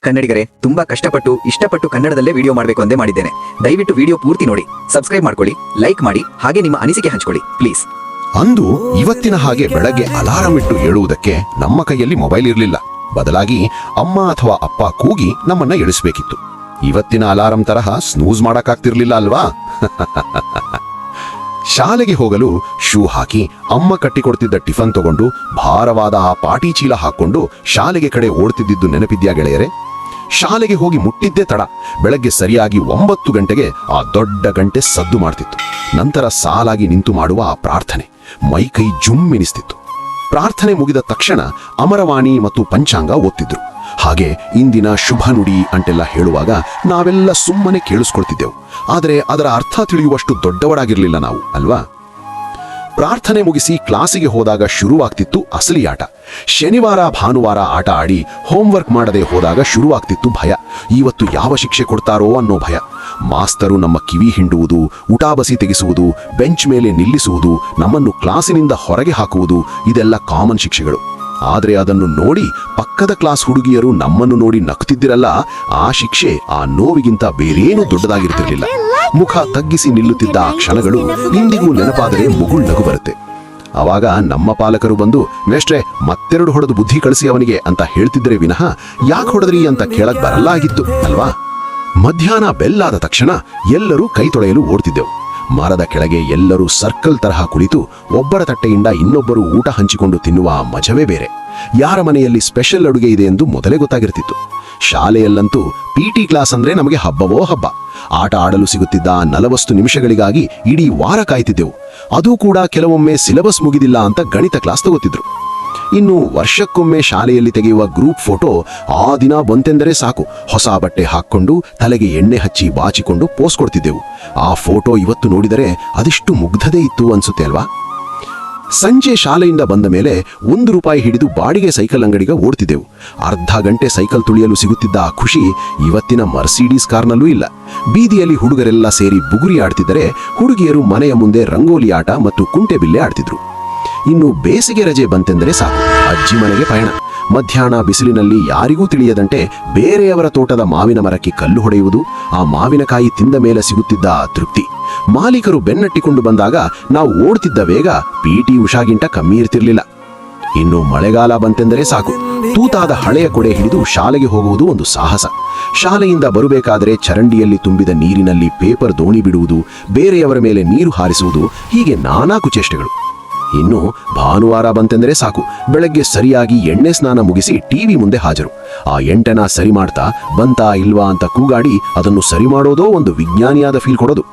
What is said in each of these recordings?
ಕನ್ನಡಿಗರೇ, ತುಂಬಾ ಕಷ್ಟಪಟ್ಟು ಇಷ್ಟಪಟ್ಟು ಕನ್ನಡದಲ್ಲೇ ವಿಡಿಯೋ ಮಾಡಬೇಕು ಅಂದೇ ಮಾಡಿದ್ದೇನೆ. ದಯವಿಟ್ಟು ವಿಡಿಯೋ ಪೂರ್ತಿ ನೋಡಿ, ಸಬ್ಸ್ಕ್ರೈಬ್ ಮಾಡ್ಕೊಳ್ಳಿ, ಲೈಕ್ ಮಾಡಿ, ಹಾಗೆ ನಿಮ್ಮ ಅನಿಸಿಕೆ ಹಂಚ್ಕೊಳ್ಳಿ ಪ್ಲೀಸ್. ಅಂದು ಇವತ್ತಿನ ಹಾಗೆ ಬೆಳಗ್ಗೆ ಅಲಾರಂ ಇಟ್ಟು ಹೇಳುವುದಕ್ಕೆ ನಮ್ಮ ಕೈಯಲ್ಲಿ ಮೊಬೈಲ್ ಇರಲಿಲ್ಲ. ಬದಲಾಗಿ ಅಮ್ಮ ಅಥವಾ ಅಪ್ಪ ಕೂಗಿ ನಮ್ಮನ್ನ ಎಳಿಸಬೇಕಿತ್ತು. ಇವತ್ತಿನ ಅಲಾರಂ ತರಹ ಸ್ನೂಸ್ ಮಾಡಕ್ಕಾಗ್ತಿರ್ಲಿಲ್ಲ ಅಲ್ವಾ? ಶಾಲೆಗೆ ಹೋಗಲು ಶೂ ಹಾಕಿ ಅಮ್ಮ ಕಟ್ಟಿಕೊಡ್ತಿದ್ದ ಟಿಫನ್ ತಗೊಂಡು ಭಾರವಾದ ಆ ಪಾಟಿ ಚೀಲ ಹಾಕೊಂಡು ಶಾಲೆಗೆ ಕಡೆ ಓಡ್ತಿದ್ದಿದ್ದು ನೆನಪಿದ್ಯಾ ಗೆಳೆಯರೆ? ಶಾಲೆಗೆ ಹೋಗಿ ಮುಟ್ಟಿದ್ದೇ ತಡ. ಬೆಳಗ್ಗೆ ಸರಿಯಾಗಿ 9 ಗಂಟೆಗೆ ಆ ದೊಡ್ಡ ಗಂಟೆ ಸದ್ದು ಮಾಡ್ತಿತ್ತು. ನಂತರ ಸಾಲಾಗಿ ನಿಂತು ಮಾಡುವ ಆ ಪ್ರಾರ್ಥನೆ ಮೈಕೈ ಜುಮ್ಮೆನಿಸ್ತಿತ್ತು. ಪ್ರಾರ್ಥನೆ ಮುಗಿದ ತಕ್ಷಣ ಅಮರವಾಣಿ ಮತ್ತು ಪಂಚಾಂಗ ಓದ್ತಿದ್ರು. ಹಾಗೆ ಇಂದಿನ ಶುಭ ನುಡಿ ಅಂತೆಲ್ಲ ಹೇಳುವಾಗ ನಾವೆಲ್ಲ ಸುಮ್ಮನೆ ಕೇಳಿಸ್ಕೊಳ್ತಿದ್ದೆವು. ಆದರೆ ಅದರ ಅರ್ಥ ತಿಳಿಯುವಷ್ಟು ದೊಡ್ಡವರಾಗಿರ್ಲಿಲ್ಲ ನಾವು, ಅಲ್ವಾ? ಪ್ರಾರ್ಥನೆ ಮುಗಿಸಿ ಕ್ಲಾಸಿಗೆ ಹೋದಾಗ ಶುರುವಾಗ್ತಿತ್ತು ಅಸಲಿ ಆಟ. ಶನಿವಾರ ಭಾನುವಾರ ಆಟ ಆಡಿ ಹೋಮ್ವರ್ಕ್ ಮಾಡದೆ ಹೋದಾಗ ಶುರುವಾಗ್ತಿತ್ತು ಭಯ. ಇವತ್ತು ಯಾವ ಶಿಕ್ಷೆ ಕೊಡ್ತಾರೋ ಅನ್ನೋ ಭಯ. ಮಾಸ್ತರು ನಮ್ಮ ಕಿವಿ ಹಿಂಡುವುದು, ಉಟಾಬಸಿ ತೆಗೆಸುವುದು, ಬೆಂಚ್ ಮೇಲೆ ನಿಲ್ಲಿಸುವುದು, ನಮ್ಮನ್ನು ಕ್ಲಾಸಿನಿಂದ ಹೊರಗೆ ಹಾಕುವುದು, ಇದೆಲ್ಲ ಕಾಮನ್ ಶಿಕ್ಷೆಗಳು. ಆದರೆ ಅದನ್ನು ನೋಡಿ ಪಕ್ಕದ ಕ್ಲಾಸ್ ಹುಡುಗಿಯರು ನಮ್ಮನ್ನು ನೋಡಿ ನಗ್ತಿದ್ದಿರಲ್ಲ, ಆ ಶಿಕ್ಷೆ ಆ ನೋವಿಗಿಂತ ಬೇರೇನೂ ದೊಡ್ಡದಾಗಿರ್ತಿರ್ಲಿಲ್ಲ. ಮುಖ ತಗ್ಗಿಸಿ ನಿಲ್ಲುತ್ತಿದ್ದ ಆ ಕ್ಷಣಗಳು ಇಂದಿಗೂ ನೆನಪಾದರೆ ಮುಗುಳ್ ನಗು ಬರುತ್ತೆ. ಆವಾಗ ನಮ್ಮ ಪಾಲಕರು ಬಂದು, ಮೇಷ್ಟ್ರೆ ಮತ್ತೆರಡು ಹೊಡೆದು ಬುದ್ಧಿ ಕಳಿಸಿ ಅವನಿಗೆ ಅಂತ ಹೇಳ್ತಿದ್ರೆ ವಿನಃ ಯಾಕೆ ಹೊಡೆದ್ರಿ ಅಂತ ಕೇಳಕ್ ಬರಲ್ಲ ಆಗಿತ್ತು, ಅಲ್ವಾ? ಮಧ್ಯಾಹ್ನ ಬೆಲ್ಲಾದ ತಕ್ಷಣ ಎಲ್ಲರೂ ಕೈ ತೊಳೆಯಲು ಓಡ್ತಿದ್ದೆವು. ಮರದ ಕೆಳಗೆ ಎಲ್ಲರೂ ಸರ್ಕಲ್ ತರಹ ಕುಳಿತು ಒಬ್ಬರ ತಟ್ಟೆಯಿಂದ ಇನ್ನೊಬ್ಬರು ಊಟ ಹಂಚಿಕೊಂಡು ತಿನ್ನುವ ಮಜವೇ ಬೇರೆ. ಯಾರ ಮನೆಯಲ್ಲಿ ಸ್ಪೆಷಲ್ ಅಡುಗೆ ಇದೆ ಎಂದು ಮೊದಲೇ ಗೊತ್ತಾಗಿರ್ತಿತ್ತು. ಶಾಲೆಯಲ್ಲಂತೂ ಪಿಟಿ ಕ್ಲಾಸ್ ಅಂದ್ರೆ ನಮಗೆ ಹಬ್ಬವೋ ಹಬ್ಬ. ಆಟ ಆಡಲು ಸಿಗುತ್ತಿದ್ದ 40 ನಿಮಿಷಗಳಿಗಾಗಿ ಇಡೀ ವಾರ ಕಾಯ್ತಿದ್ದೆವು. ಅದೂ ಕೂಡ ಕೆಲವೊಮ್ಮೆ ಸಿಲೆಬಸ್ ಮುಗಿದಿಲ್ಲ ಅಂತ ಗಣಿತ ಕ್ಲಾಸ್ ತಗೋತಿದ್ರು. ಇನ್ನು ವರ್ಷಕ್ಕೊಮ್ಮೆ ಶಾಲೆಯಲ್ಲಿ ತೆಗೆಯುವ ಗ್ರೂಪ್ ಫೋಟೋ ಆ ದಿನ ಬಂತೆಂದರೆ ಸಾಕು, ಹೊಸ ಬಟ್ಟೆ ಹಾಕ್ಕೊಂಡು ತಲೆಗೆ ಎಣ್ಣೆ ಹಚ್ಚಿ ಬಾಚಿಕೊಂಡು ಪೋಸ್ ಕೊಡ್ತಿದ್ದೆವು. ಆ ಫೋಟೋ ಇವತ್ತು ನೋಡಿದರೆ ಅದೆಷ್ಟು ಮುಗ್ಧತೆ ಇತ್ತು ಅನ್ಸುತ್ತೆ ಅಲ್ವಾ? ಸಂಜೆ ಶಾಲೆಯಿಂದ ಬಂದ ಮೇಲೆ ₹1 ಹಿಡಿದು ಬಾಡಿಗೆ ಸೈಕಲ್ ಅಂಗಡಿಗೆ ಓಡ್ತಿದ್ದೆವು. ಅರ್ಧ ಗಂಟೆ ಸೈಕಲ್ ತುಳಿಯಲು ಸಿಗುತ್ತಿದ್ದ ಆ ಖುಷಿ ಇವತ್ತಿನ ಮರ್ಸಿಡೀಸ್ ಕಾರ್ನಲ್ಲೂ ಇಲ್ಲ. ಬೀದಿಯಲ್ಲಿ ಹುಡುಗರೆಲ್ಲ ಸೇರಿ ಬುಗುರಿ ಆಡ್ತಿದ್ದರೆ ಹುಡುಗಿಯರು ಮನೆಯ ಮುಂದೆ ರಂಗೋಲಿ ಆಟ ಮತ್ತು ಕುಂಟೆಬಿಲ್ಲೆ ಆಡ್ತಿದ್ರು. ಇನ್ನು ಬೇಸಿಗೆ ರಜೆ ಬಂತೆಂದರೆ ಸಾಕು, ಅಜ್ಜಿ ಮನೆಗೆ ಪಯಣ. ಮಧ್ಯಾಹ್ನ ಬಿಸಿಲಿನಲ್ಲಿ ಯಾರಿಗೂ ತಿಳಿಯದಂತೆ ಬೇರೆಯವರ ತೋಟದ ಮಾವಿನ ಮರಕ್ಕೆ ಕಲ್ಲು ಹೊಡೆಯುವುದು, ಆ ಮಾವಿನಕಾಯಿ ತಿಂದ ಮೇಲೆ ಸಿಗುತ್ತಿದ್ದ ಆ ತೃಪ್ತಿ. ಮಾಲೀಕರು ಬೆನ್ನಟ್ಟಿಕೊಂಡು ಬಂದಾಗ ನಾವು ಓಡ್ತಿದ್ದ ವೇಗ ಪಿಟಿ ಉಷಾಗಿಂತ ಕಮ್ಮಿ ಇರ್ತಿರ್ಲಿಲ್ಲ. ಇನ್ನು ಮಳೆಗಾಲ ಬಂತೆಂದರೆ ಸಾಕು, ತೂತಾದ ಹಳೆಯ ಕೊಡೆ ಹಿಡಿದು ಶಾಲೆಗೆ ಹೋಗುವುದು ಒಂದು ಸಾಹಸ. ಶಾಲೆಯಿಂದ ಬರಬೇಕಾದರೆ ಚರಂಡಿಯಲ್ಲಿ ತುಂಬಿದ ನೀರಿನಲ್ಲಿ ಪೇಪರ್ ದೋಣಿ ಬಿಡುವುದು, ಬೇರೆಯವರ ಮೇಲೆ ನೀರು ಹಾರಿಸುವುದು, ಹೀಗೆ ನಾನಾ ಕುಚೇಷ್ಟೆಗಳು. ಇನ್ನು ಭಾನುವಾರ ಬಂತೆಂದರೆ ಸಾಕು, ಬೆಳಗ್ಗೆ ಸರಿಯಾಗಿ ಎಣ್ಣೆ ಸ್ನಾನ ಮುಗಿಸಿ ಟಿವಿ ಮುಂದೆ ಹಾಜರು. ಆ ಎಂಟನ ಸರಿ ಮಾಡ್ತಾ ಬಂತಾ ಇಲ್ವಾ ಅಂತ ಕೂಗಾಡಿ ಅದನ್ನು ಸರಿ ಮಾಡೋದೋ ಒಂದು ವಿಜ್ಞಾನಿಯಾದ ಫೀಲ್ ಕೊಡೋದು.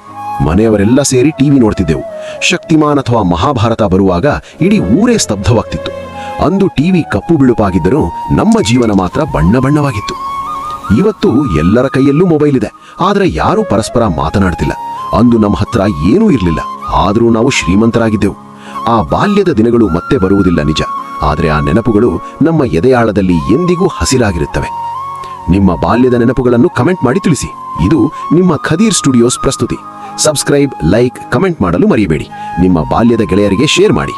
ಮನೆಯವರೆಲ್ಲ ಸೇರಿ ಟಿವಿ ನೋಡ್ತಿದ್ದೆವು. ಶಕ್ತಿಮಾನ್ ಅಥವಾ ಮಹಾಭಾರತ ಬರುವಾಗ ಇಡೀ ಊರೇ ಸ್ತಬ್ಧವಾಗ್ತಿತ್ತು. ಅಂದು ಟಿವಿ ಕಪ್ಪು ಬಿಳುಪಾಗಿದ್ದರೂ ನಮ್ಮ ಜೀವನ ಮಾತ್ರ ಬಣ್ಣ ಬಣ್ಣವಾಗಿತ್ತು. ಇವತ್ತು ಎಲ್ಲರ ಕೈಯಲ್ಲೂ ಮೊಬೈಲ್ ಇದೆ, ಆದರೆ ಯಾರೂ ಪರಸ್ಪರ ಮಾತನಾಡ್ತಿಲ್ಲ. ಅಂದು ನಮ್ಮ ಹತ್ರ ಏನೂ ಇರಲಿಲ್ಲ, ಆದರೂ ನಾವು ಶ್ರೀಮಂತರಾಗಿದ್ದೆವು. ಆ ಬಾಲ್ಯದ ದಿನಗಳು ಮತ್ತೆ ಬರುವುದಿಲ್ಲ ನಿಜ, ಆದರೆ ಆ ನೆನಪುಗಳು ನಮ್ಮ ಎದೆಯಾಳದಲ್ಲಿ ಎಂದಿಗೂ ಹಸಿರಾಗಿರುತ್ತವೆ. ನಿಮ್ಮ ಬಾಲ್ಯದ ನೆನಪುಗಳನ್ನು ಕಮೆಂಟ್ ಮಾಡಿ ತಿಳಿಸಿ. ಇದು ನಿಮ್ಮ ಖದೀರ್ ಸ್ಟುಡಿಯೋಸ್ ಪ್ರಸ್ತುತಿ. ಸಬ್ಸ್ಕ್ರೈಬ್, ಲೈಕ್, ಕಮೆಂಟ್ ಮಾಡಲು ಮರೆಯಬೇಡಿ. ನಿಮ್ಮ ಬಾಲ್ಯದ ಗೆಳೆಯರಿಗೆ ಶೇರ್ ಮಾಡಿ.